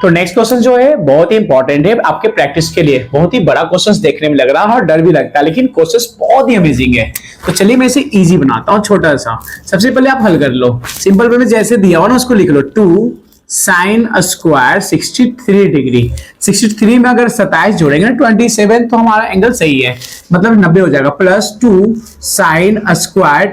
तो next question जो है बहुत ही इंपॉर्टेंट है आपके प्रैक्टिस के लिए। बहुत ही बड़ा क्वेश्चन देखने में लग रहा है और डर भी लगता है, लेकिन क्वेश्चन बहुत ही अमेजिंग है। तो चलिए मैं इसे इजी बनाता हूं, छोटा सा। सबसे पहले आप हल कर लो सिंपल वे में, जैसे दिया हुआ ना उसको लिख लो। 2 साइन स्क्वायर 63 डिग्री। 63 में अगर 27 जोड़ेंगे ना 27, तो हमारा एंगल सही है, मतलब 90 हो जाएगा। प्लस 2 साइन स्क्वायर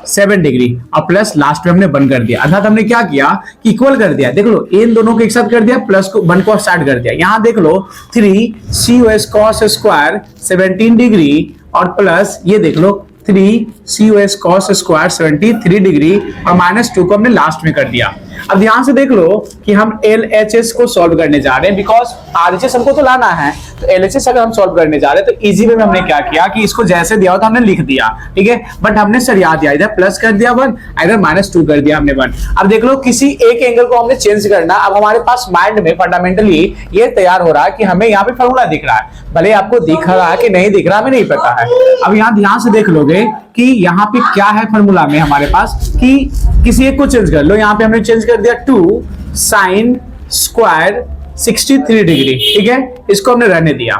27 डिग्री और प्लस लास्ट में हमने 1 कर दिया, अर्थात हमने क्या किया कि इक्वल कर दिया। देख लो इन दोनों को एक साथ कर दिया, प्लस को 1 को स्टार्ट कर दिया। यहाँ देख लो 3 cos cos स्क्वायर 17 डिग्री और प्लस ये देख लो 3 cos cos स्क्वायर 73 डिग्री और -2 को हमने लास्ट में कर दिया। अब ध्यान से देख लो कि हम LHS को सॉल्व करने जा रहे हैं, बिकॉज RHS हमको तो लाना है। तो LHS अगर हम सॉल्व करने जा रहे हैं तो इजी वे में हमने क्या किया कि इसको जैसे दिया हो तो हमने लिख दिया, ठीक है। बट हमने सरिया दिया, इधर प्लस कर दिया 1, इधर -2 कर दिया हमने 1। अब देख लो किसी एक एंगल को हमने चेंज करना। अब हमारे पास माइंड में फंडामेंटली ये तैयार हो रहा है कि हमें यहाँ पे फॉर्मूला दिख रहा है, भले आपको दिख रहा है कि नहीं दिख रहा हमें नहीं पता है। अब यहाँ ध्यान से देख लोगे कि यहाँ पे क्या है फॉर्मूला में हमारे पास, कि किसी एक को चेंज कर लो। यहाँ पे हमने चेंज कर दिया 2 साइन स्क्वायर 63 डिग्री, ठीक है, इसको हमने रहने दिया।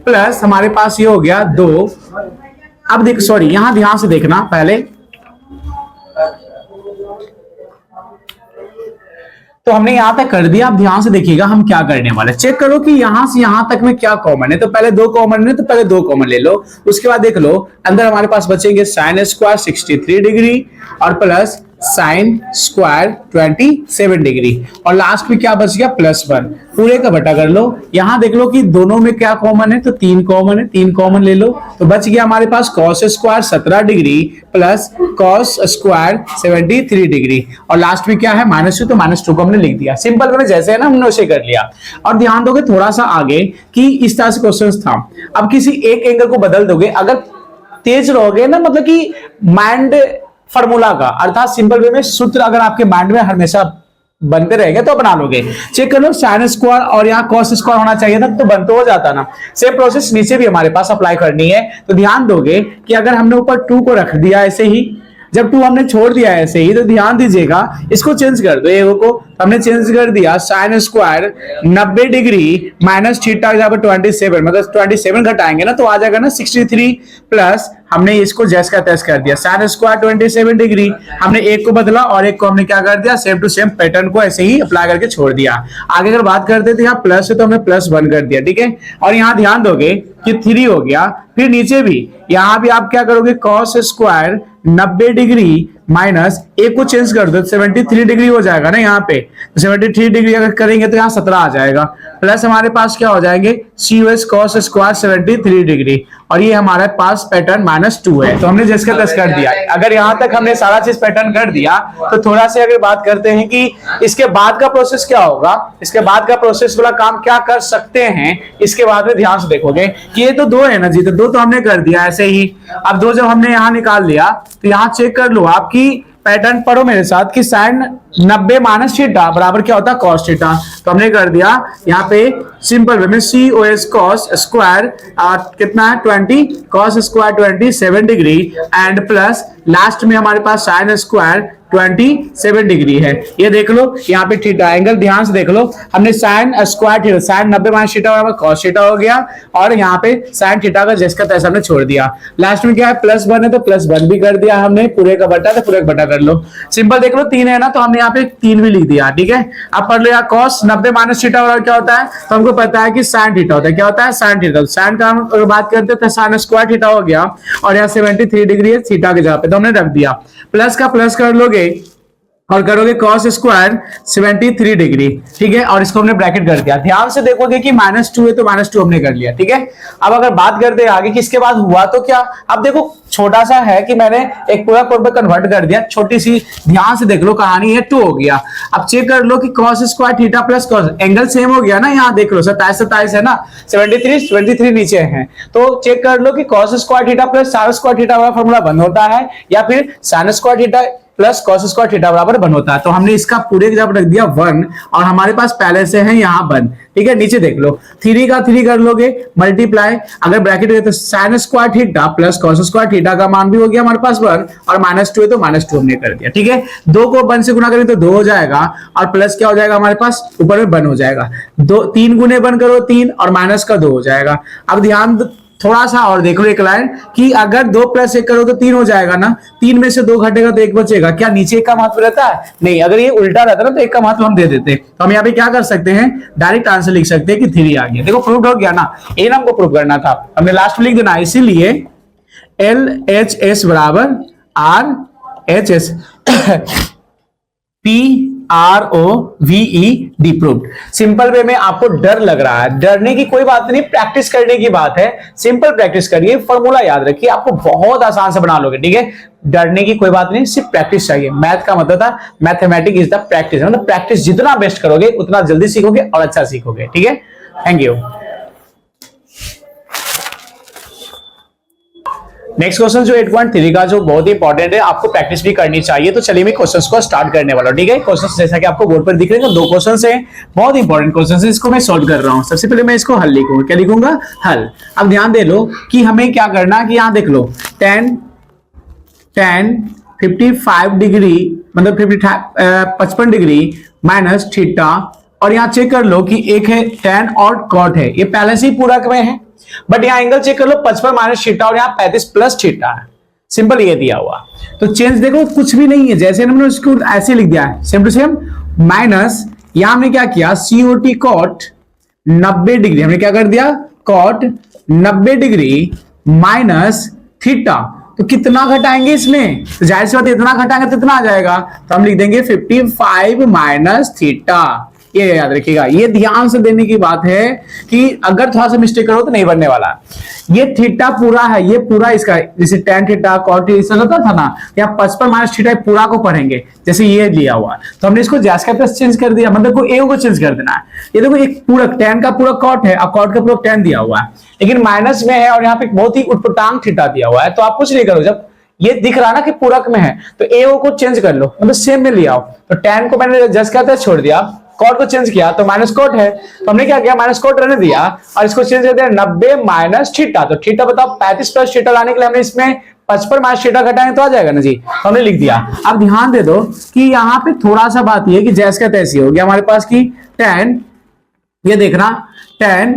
प्लस हमारे पास ये हो गया 2। अब देख, सॉरी यहां ध्यान से देखना पहले, तो हमने यहां तक कर दिया। अब ध्यान से देखिएगा हम क्या करने वाले, चेक करो कि यहां से यहां तक में क्या कॉमन है। तो पहले 2 कॉमन है, तो पहले 2 कॉमन ले लो। उसके बाद देख लो अंदर हमारे पास बचेंगे साइन स्क्वायर 63 डिग्री और प्लस साइन स्क्वायर 27 डिग्री और लास्ट में क्या बच गया +1। पूरे का बटा कर लो। यहां देख लो कि दोनों में क्या कॉमन है, तो 3 कॉमन है, 3 कॉमन ले लो। तो बच गया हमारे पास cos square 17 degree plus cos square 73 degree और लास्ट में क्या है -2, तो -2 को हमने लिख दिया। सिंपल मैंने जैसे है ना हमने उसे कर लिया। और ध्यान दोगे थोड़ा सा आगे कि इस तरह से क्वेश्चन था। अब किसी एक एंगल को बदल दोगे, अगर तेज रहोगे ना, मतलब कि माइंड फॉर्मूला का, अर्थात सिंपल वे में सूत्र अगर आपके माइंड में हमेशा बनते रहेंगे तो बना लोगे। चेक कर लो साइन स्क्वायर और यहाँ cos स्क्वायर होना चाहिए था, तो बन तो हो जाता ना। सेम प्रोसेस नीचे भी हमारे पास अप्लाई करनी है। तो ध्यान दोगे कि अगर हमने ऊपर 2 को रख दिया ऐसे ही, जब 2 हमने छोड़ दिया ऐसे ही, तो ध्यान दीजिएगा इसको चेंज कर दो। ये को हमने चेंज कर दिया sine square 90 degree minus theta 27, मतलब 27 घटाएंगे ना तो आ जाएगा ना 63 प्लस हमने इसको जैस का तैस कर दिया। साइन स्क्वायर 27 डिग्री, हमने एक को बदला और एक को हमने क्या कर दिया, सेम टू सेम पैटर्न को ऐसे ही अप्लाई करके छोड़ दिया। आगे अगर बात करते थे यहाँ प्लस है तो हमने +1 कर दिया, ठीक है। और यहाँ ध्यान दोगे कि 3 हो गया। फिर नीचे भी यहाँ भी आप क्या करोगे, cos स्क्वायर 90 डिग्री माइनस एक को चेंज कर दो 73 डिग्री हो जाएगा ना यहाँ पे। तो 73 डिग्री अगर करेंगे तो यहाँ 17 आ जाएगा। प्लस हमारे पास क्या हो जाएंगे cos cos स्क्वायर 73 डिग्री और ये हमारे पास पैटर्न -2 है। तो हमने जिसका तस कर दिया। अगर यहाँ तक हमने सारा चीज पैटर्न कर दिया तो थोड़ा से अगर बात करते हैं कि इसके बाद का प्रोसेस क्या होगा, इसके बाद का प्रोसेस वाला काम क्या कर सकते हैं, इसके बाद में ध्यान से देखोगे कि ये तो 2 है ना जी, तो 2 तो हमने कर दिया ऐसे ही। अब 2 जब हमने यहाँ निकाल लिया तो यहाँ चेक कर लो आपकी पैटर्न पढ़ो मेरे साथ कि साइन 90 माइनस थीटा बराबर क्या होता है cos थीटा। तो हमने कर दिया यहाँ पे सिंपल वे में cos cos स्क्वायर कितना है 20 cos square 27 degree and plus last में हमारे पास साइन स्क्वायर 27 डिग्री है। ये देख लो यहाँ पे थीटा एंगल ध्यान से देख लो, हमने sine square theta sine 90 minus theta cos theta हो गया और यहाँ पे साइन थीटा का जैसा तैसा हमने छोड़ दिया। लास्ट में क्या है +1 है तो +1 भी कर दिया हमने, पूरे का बटा तो पूरे का बटा कर लो। सिंपल देख लो 3 है ना तो हमने यहाँ पे 3 भी लिख दिया, ठीक है। अब पढ़ लो यहाँ cos 90 माइनस थीटा बराबर क्या होता है, तो हमको पता है कि साइन थीटा होता है। क्या होता है साइन थीटा, साइन का हम बात करते हैं तो साइन स्क्वायर थीटा हो गया और यहाँ 73 डिग्री है थीटा के जगह पे, तो हमने रख दिया। प्लस का प्लस कर लोगे और करोगे cos स्क्वायर 73 डिग्री, ठीक है, और इसको हमने ब्रैकेट कर दिया। ध्यान से देखोगे कि -2 है तो -2 हमने कर लिया, ठीक है। अब अगर बात करते हैं आगे कि इसके बाद हुआ तो क्या, अब देखो छोटा सा है कि मैंने एक पूरा कोड में कन्वर्ट कर दिया, छोटी सी ध्यान से देख लो कहानी है 2 हो गया। अब चेक कर लो कि cos square theta plus cos angle same हो गया ना, यहाँ देख लो 27 है ना, 73 नीचे है। तो चेक कर लो कि cos square theta plus sin square theta वाला फॉर्मूला बंद होता है या फिर sin square theta plus cos square theta बराबर 1 होता है। तो हमने इसका पूरे जब रख दिया 1 और हमारे पास पहले से है यहाँ 1, ठीक है। नीचे देख लो 3 का 3 कर लोगे मल्टीप्लाई, अगर ब्रैकेट है तो sine square theta plus cos square theta का मान भी हो गया हमारे पास 1 और -2 है तो -2 हमने कर दिया, ठीक है। 2 को 1 से गुना करें तो 2 हो जाएगा और प्लस क्या हो जाएगा हमारे पास ऊपर में 1 हो जाएगा। 3 गुने 1 करो 3 और माइनस का 2 हो जाएगा। अब ध्यान थोड़ा सा और देख लो एक लाइन कि अगर 2 + 1 करो तो 3 हो जाएगा ना, 3 में से 2 घटेगा तो 1 बचेगा। क्या नीचे 1 का महत्व रहता है? नहीं। अगर ये उल्टा रहता ना तो 1 का महत्व हम दे देते। तो हम यहाँ पे क्या कर सकते हैं, डायरेक्ट आंसर लिख सकते हैं कि 3 आ गया। देखो प्रूव हो गया ना, ये ना हमको प्रूव करना था, हमने लास्ट में लिख देना। इसीलिए LHS बराबर RHS PROVED proved. Simple way में आपको डर लग रहा है, डरने की कोई बात नहीं, प्रैक्टिस करने की बात है। सिंपल प्रैक्टिस करिए, फॉर्मूला याद रखिए, आपको बहुत आसान से बना लोगे, ठीक है। डरने की कोई बात नहीं, सिर्फ प्रैक्टिस चाहिए। मैथ का मतलब था मैथमेटिक्स इज द प्रैक्टिस, मतलब प्रैक्टिस जितना बेस्ट करोगे उतना जल्दी सीखोगे और अच्छा सीखोगे, ठीक है। Thank you. नेक्स्ट क्वेश्चन जो 8.3 का जो बहुत ही इंपॉर्टेंट है, आपको प्रैक्टिस भी करनी चाहिए। तो चलिए मैं क्वेश्चंस को स्टार्ट करने वाला हूं, ठीक है। क्वेश्चंस जैसा कि आपको बोर्ड पर दिख रहे हैं, 2 क्वेश्चंस हैं, बहुत इंपॉर्टेंट क्वेश्चंस हैं, इसको मैं सॉल्व कर रहा हूं। सबसे पहले मैं इसको हल लिखूंगा, क्या लिखूंगा? हल। अब ध्यान दे लो कि हमें क्या करना है कि यहां देख लो 55 डिग्री मतलब 55 डिग्री माइनस थीटा, और यहां चेक कर लो कि एक है tan और cot है, ये पहले से ही पूरक में है। बट यहाँ एंगल चेक कर लो 55 माइनस थीटा और यहाँ 35 प्लस थीटा है, सिंपल ये दिया हुआ। तो चेंज देखो कुछ भी नहीं है, जैसे हमने उसको ऐसे लिख दिया है सेम टू सेम। माइनस यहां हमने क्या किया, COT cot 90 डिग्री, हमने क्या कर दिया cot 90 डिग्री माइनस थीटा। तो कितना घटाएंगे इसमें, तो जाहिर सी बात इतना घटाएंगे तो इतना आ जाएगा, तो हम लिख देंगे 55 माइनस थीटा। ये याद रखिएगा, ये ध्यान से देने की बात है कि अगर थोड़ा सा मिस्टेक करो तो नहीं बनने वाला। ये थीटा पूरा है, ये पूरा इसका, जैसे tan थीटा cot थीटा होता था ना, यहाँ 55 माइनस थीटा पूरा को पढ़ेंगे, जैसे ये लिया हुआ। तो हमने इसको जैस का प्लस चेंज कर दिया, मतलब को ए को चेंज कर देना है। ये देखो एक पूरक tan का पूरक cot है और cot का पूरक tan दिया हुआ है, लेकिन माइनस में है और यहाँ पे बहुत ही उटपटांग थीटा दिया हुआ है। तो आप कुछ नहीं करो, जब ये दिख रहा ना कि पूरक में है तो ए को चेंज कर लो, मतलब सेम में ले आओ। तो tan को मैंने जस्ट कहते हैं छोड़ दिया, कॉट को चेंज किया तो माइनस कॉट है, तो हमने क्या किया माइनस कॉट रहने दिया और इसको चेंज कर दिया 90 माइनस थीटा। तो थीटा बताओ 35 प्लस थीटा लाने के लिए हमने इसमें 55 माइनस थीटा घटाएंगे तो आ जाएगा ना जी, तो हमने लिख दिया। अब ध्यान दे दो कि यहाँ पे थोड़ा सा बात ये कि जैस का तैसी हो गया हमारे पास की tan, ये देखना tan,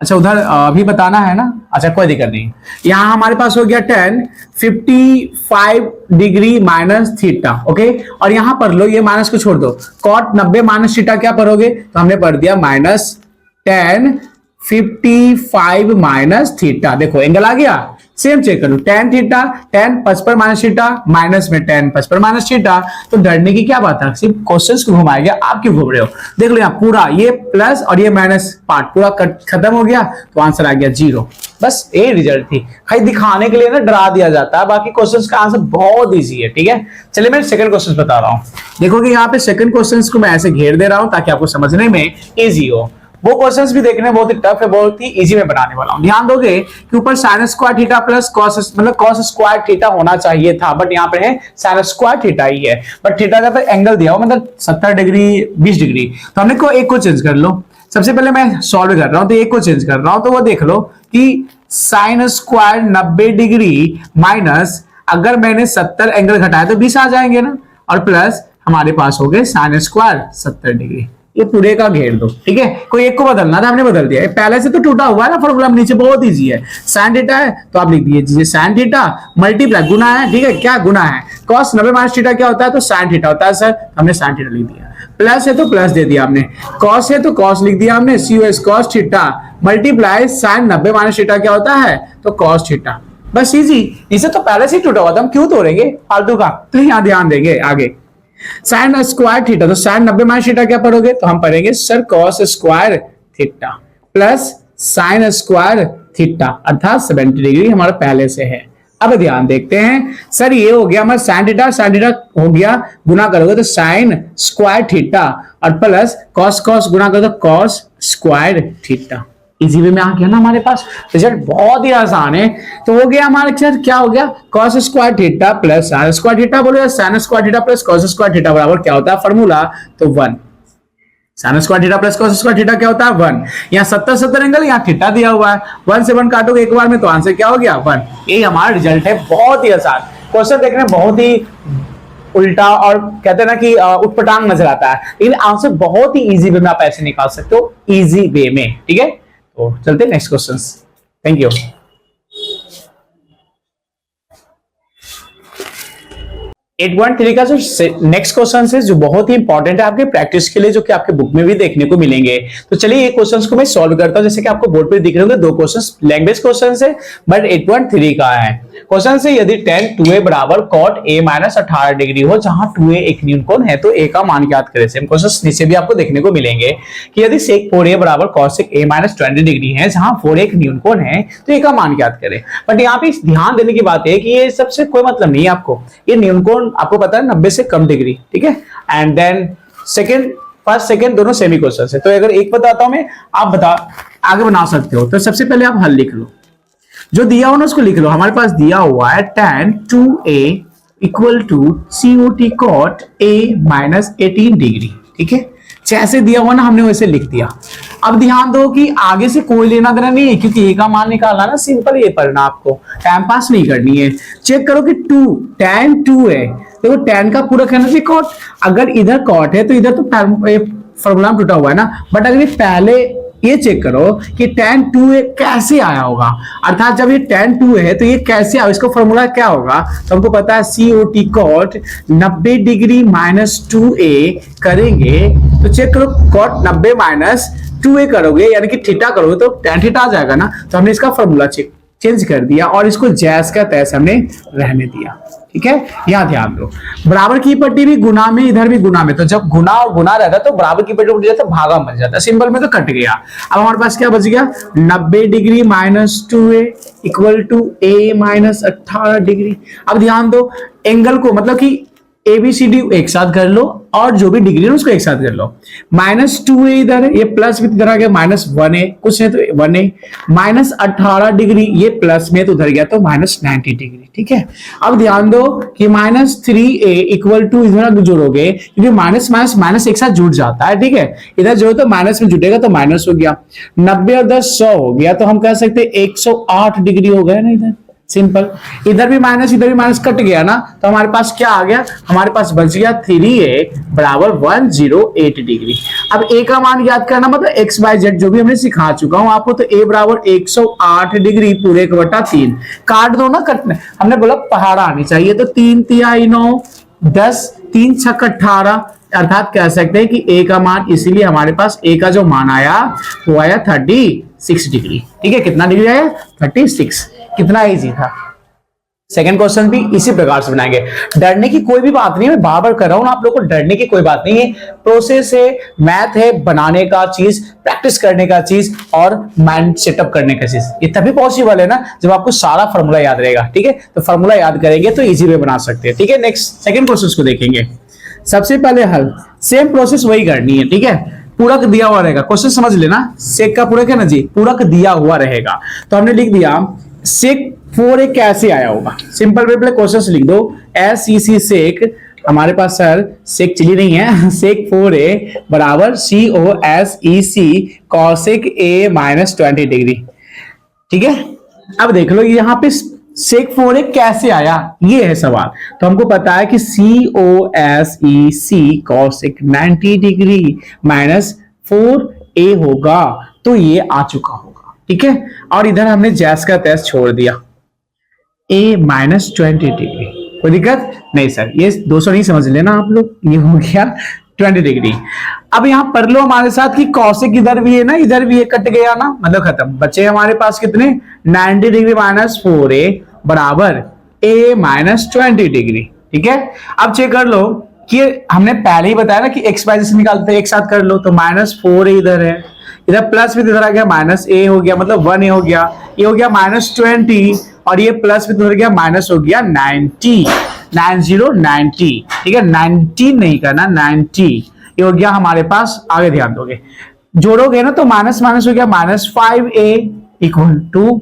अच्छा उधर अभी बताना है ना, अच्छा कोई दिक्कत नहीं। यहां हमारे पास हो गया tan 55 degree minus theta, okay. और यहां पर लो ये माइनस को छोड़ दो, cot 90 माइनस थीटा क्या पढ़ोगे, तो हमने पढ़ दिया माइनस tan 55 माइनस थीटा। देखो एंगल आ गया, सेम चेक करो tan theta tan 55 minus theta minus में tan 55 माइनस थीटा। तो डरने की क्या बात है, सिर्फ क्वेश्चंस को घुमाएगा, आप क्यों घूम रहे हो। देख लो यहाँ पूरा ये प्लस और ये माइनस पार्ट पूरा खत्म हो गया, तो आंसर आ गया 0। बस ये रिजल्ट थी, खाली दिखाने के लिए ना डरा दिया जाता है, बाकी क्वेश्चंस का आंसर बहुत ईजी है, ठीक है। चलिए मैं सेकंड क्वेश्चन बता रहा हूँ। देखोगे यहाँ पे सेकंड क्वेश्चन को मैं ऐसे घेर दे रहा हूँ ताकि आपको समझने में ईजी हो। वो क्वेश्चंस भी देखने बहुत ही टफ है, बहुत ही इजी में बनाने वाला हूं। ध्यान दोगे कि ऊपर sin square theta plus cos मतलब cos स्क्वायर थीटा होना चाहिए था, बट यहाँ पे है sin स्क्वायर थीटा ही है, बट थीटा का तो एंगल दिया हो मतलब 70 डिग्री 20 डिग्री। तो हमने को एक को चेंज कर लो। सबसे पहले मैं सॉल्व कर रहा हूं तो एक को चेंज कर रहा हूं, तो वो देख लो कि sin स्क्वायर 90 डिग्री माइनस अगर मैंने 70 एंगल घटाया तो 20 आ जाएंगे ना, और प्लस हमारे पास हो गए sin स्क्वायर 70 डिग्री। ये पूरे का घेर दो, ठीक है। कोई एक को बदलना था, हमने बदल दिया, पहले से तो टूटा हुआ है ना फॉर्मूला नीचे, बहुत इजी है। sin थीटा है तो आप लिख दीजिए sin थीटा मल्टीप्लाई गुना है, ठीक है, क्या गुना है, cos 90 माइनस थीटा क्या होता है, तो sin थीटा होता है सर, हमने sin थीटा लिख दिया। प्लस है तो प्लस दे दिया हमने, cos है तो cos लिख दिया हमने, cos cos theta multiply sin 90 minus theta क्या होता है, तो cos थीटा। बस इजी, इसे तो पहले से ही टूटा हुआ था, हम क्यों तोड़ेंगे फालतू का। तो यहाँ ध्यान देंगे आगे sin स्क्वायर थीटा, तो sin 90 माइनस थीटा क्या पढ़ोगे, तो हम पढ़ेंगे sir cos square theta plus sin square theta अर्थात 70 डिग्री हमारा पहले से है। अब ध्यान देखते हैं, सर ये हो गया हमारा sin थीटा हो गया, गुना करोगे तो sin स्क्वायर थीटा और प्लस cos cos गुना करोगे तो cos square theta. Easy way में आ गया ना हमारे पास, रिजल्ट बहुत ही आसान है। तो हो गया हमारे साथ, क्या हो गया, cos square theta plus sin square theta बोलो या sin square theta plus cos square theta बराबर क्या होता है फॉर्मूला, तो 1। sin square theta plus cos square theta क्या होता है 1। यहाँ 70 एंगल, यहाँ थीटा दिया हुआ है, 1 से 1 काटोगे एक बार में तो आंसर क्या हो गया 1। यही हमारा रिजल्ट है, बहुत ही आसान क्वेश्चन, देखने में बहुत ही उल्टा और कहते हैं ना कि उटपटांग नजर आता है, लेकिन आंसर बहुत ही इजी वे में आप ऐसे निकाल सकते हो, इजी वे में। ठीक है, तो चलते नेक्स्ट क्वेश्चन। Thank you. 8.3 का जो नेक्स्ट क्वेश्चन है जो बहुत ही इंपॉर्टेंट है आपके प्रैक्टिस के लिए, जो कि आपके बुक में भी देखने को मिलेंगे। तो चलिए ये क्वेश्चंस को मैं सॉल्व करता हूं। जैसे कि आपको बोर्ड पे दिख रहे होंगे दो क्वेश्चंस, लैंग्वेज क्वेश्चंस है बट 8.3 का है। क्वेश्चन से यदि tan 2a बराबर cot a माइनस 18 डिग्री हो, जहां 2a एक न्यूनकोण है तो a का मान ज्ञात करें। सेम क्वेश्चन नीचे भी आपको देखने को मिलेंगे कि यदि sec 4a बराबर cosec a माइनस 20 डिग्री है, जहां 4 एक न्यूनकोण है तो a का मान ज्ञात करें। बट यहाँ पे ध्यान देने की बात है कि ये सबसे कोई मतलब नहीं है आपको, ये न्यूनकोण आपको पता है 90 से कम डिग्री, ठीक है। एंड देन फर्स्ट सेकंड दोनों सेमी क्वेश्चन है। तो अगर एक बताता हूं मैं, आप आगे बना सकते हो। तो सबसे पहले आप हल लिख लो, जो दिया हो ना उसको लिख लो। हमारे पास दिया हुआ है tan 2a equal to COT cot a minus 18 degree, ठीक है। जैसे दिया हुआ ना हमने वैसे लिख दिया। अब ध्यान दो कि आगे से कोई लेना देना नहीं है, क्योंकि ए का मान निकालना ना, सिंपल ये पढ़ना, आपको टाइम पास नहीं करनी है। चेक करो कि tan 2 है, देखो tan का पूरा कहना चाहिए cot, अगर इधर cot है तो इधर तो फॉर्मूला टूटा हुआ है ना। बट अगर पहले ये चेक करो कि tan 2a कैसे आया होगा, अर्थात जब ये tan 2 है तो ये कैसे आया, इसका फॉर्मूला क्या होगा। तो हमको पता है COT cot 90 degree minus 2a करेंगे तो चेक करो cot 90 माइनस 2a करोगे यानी कि थीटा करोगे तो tan थीटा आ जाएगा ना। तो हमने इसका फॉर्मूला चेंज कर दिया और इसको जैस का तैस हमने रहने दिया, ठीक है। यहां ध्यान दो, बराबर की पट्टी भी गुना में, इधर भी गुना में, तो जब गुना और गुना रहता है तो बराबर की पट्टी उठ जाता है, भागा बन जाता है, सिंपल में तो कट गया। अब हमारे पास क्या बच गया, 90 degree minus 2a equal to a minus 18 degree. अब ध्यान दो एंगल को, मतलब कि ABCD एक साथ कर लो और जो भी डिग्री है उसको एक साथ कर लो। माइनस 2a इधर है, ये प्लस भी इधर आ गया, माइनस 1 है, कुछ नहीं तो 1 है, माइनस 18 डिग्री, ये प्लस में तो उधर गया तो माइनस 90 डिग्री, ठीक है। अब ध्यान दो कि माइनस 3a इक्वल टू इधर जोड़ोगे, क्योंकि माइनस माइनस माइनस एक साथ जुड़ जाता है, ठीक है। इधर जो तो माइनस में जुटेगा तो माइनस हो गया, 90 और 10 100 हो गया, तो हम कह सकते हैं 108 डिग्री हो गया ना इधर, सिंपल। इधर भी माइनस इधर भी माइनस कट गया ना, तो हमारे पास क्या आ गया, हमारे पास बच गया 3a बराबर 108 डिग्री। अब a का मान याद करना, मतलब x y z जो भी हमने सिखा चुका हूं आपको। तो a बराबर 108 डिग्री पूरे का बटा 3, काट दो ना, कटने हमने बोला पहाड़ा आनी चाहिए, तो 3 तिहाई 9 10 3 छक 18, अर्थात कह सकते हैं कि a का मान, इसीलिए हमारे पास a का जो मान आया वो आया 36 डिग्री, ठीक है। कितना डिग्री आया 36, कितना इजी था। सेकंड क्वेश्चन भी इसी प्रकार से बनाएंगे, डरने की कोई भी बात नहीं है, मैं बार बार कर रहा हूं आप लोगों को, डरने की कोई बात नहीं है। प्रोसेस है, मैथ है, बनाने का चीज, प्रैक्टिस करने का चीज और माइंड सेटअप करने का चीज। ये तभी पॉसिबल है ना जब आपको सारा फॉर्मूला याद रहेगा, ठीक है। तो फॉर्मूला याद करेंगे तो इजी वे बना सकते हैं, ठीक है। नेक्स्ट सेकंड क्वेश्चन को देखेंगे। सबसे पहले हल, सेम प्रोसेस वही करनी है, ठीक है। पूरक दिया हुआ रहेगा, क्वेश्चन समझ लेना, सेक का पूरक है ना जी, पूरक दिया हुआ रहेगा। तो हमने लिख दिया सेक 4a कैसे आया होगा, सिंपल वे क्वेश्चन लिख दो, SEC सेक, हमारे पास सर सेक चिली नहीं है, सेक 4a बराबर COSEC cosec a minus 20 degree, ठीक है। अब देख लो यहाँ पे सेक 4a कैसे आया, ये है सवाल। तो हमको पता है कि COSEC cosec 90 degree minus 4a होगा, तो ये आ चुका होगा, ठीक है। और इधर हमने जैस का टेस्ट छोड़ दिया, a माइनस 20 डिग्री, कोई दिक्कत नहीं सर, ये 200 नहीं समझ लेना आप लोग, ये हो गया 20 डिग्री। अब यहां पढ़ लो हमारे साथ कि कॉसेक इधर भी है ना, इधर भी है, कट गया ना, मतलब खत्म। बचे हमारे पास कितने, 90 डिग्री माइनस 4a बराबर a माइनस 20 डिग्री, ठीक है। अब चेक कर लो कि हमने पहले ही बताया ना कि x y से निकालते हैं, एक साथ कर लो, तो माइनस 4a इधर है, इधर प्लस भी इधर आ गया, माइनस a हो गया, मतलब 1a हो गया, ये हो गया माइनस 20, और ये प्लस भी इधर गया, माइनस हो गया 90, 90, ठीक है। 90 नहीं करना, 90, ये हो गया हमारे पास। आगे ध्यान दोगे, जोड़ोगे ना तो माइनस माइनस हो गया -5a इक्वल टू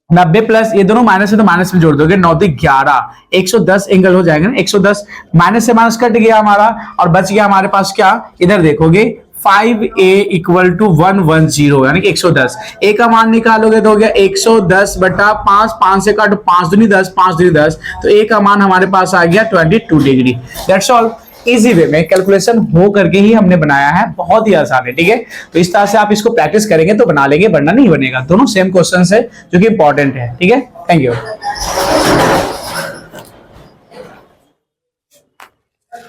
90 प्लस ये दोनों माइनस है तो माइनस में जोड़ दोगे 9 × 11 110 एंगल हो जाएगा ना 110 माइनस से माइनस कट गया हमारा और बच गया हमारे पास क्या इधर देखोगे 5a इक्वल टू 110 यानी कि 110 a का मान निकालोगे तो हो गया 110 बटा 5 5 से काटो 5 दूनी 10 5 दूनी 10 तो a का मान हमारे पास आ गया 22 degree. That's all. Easy way में कैलकुलेशन हो करके ही हमने बनाया है, बहुत ही आसान है। ठीक है, तो इस तरह से आप इसको प्रैक्टिस करेंगे तो बना लेंगे, वरना नहीं बनेगा। दोनों सेम क्वेश्चंस है जो कि इंपॉर्टेंट है। ठीक है, थैंक यू।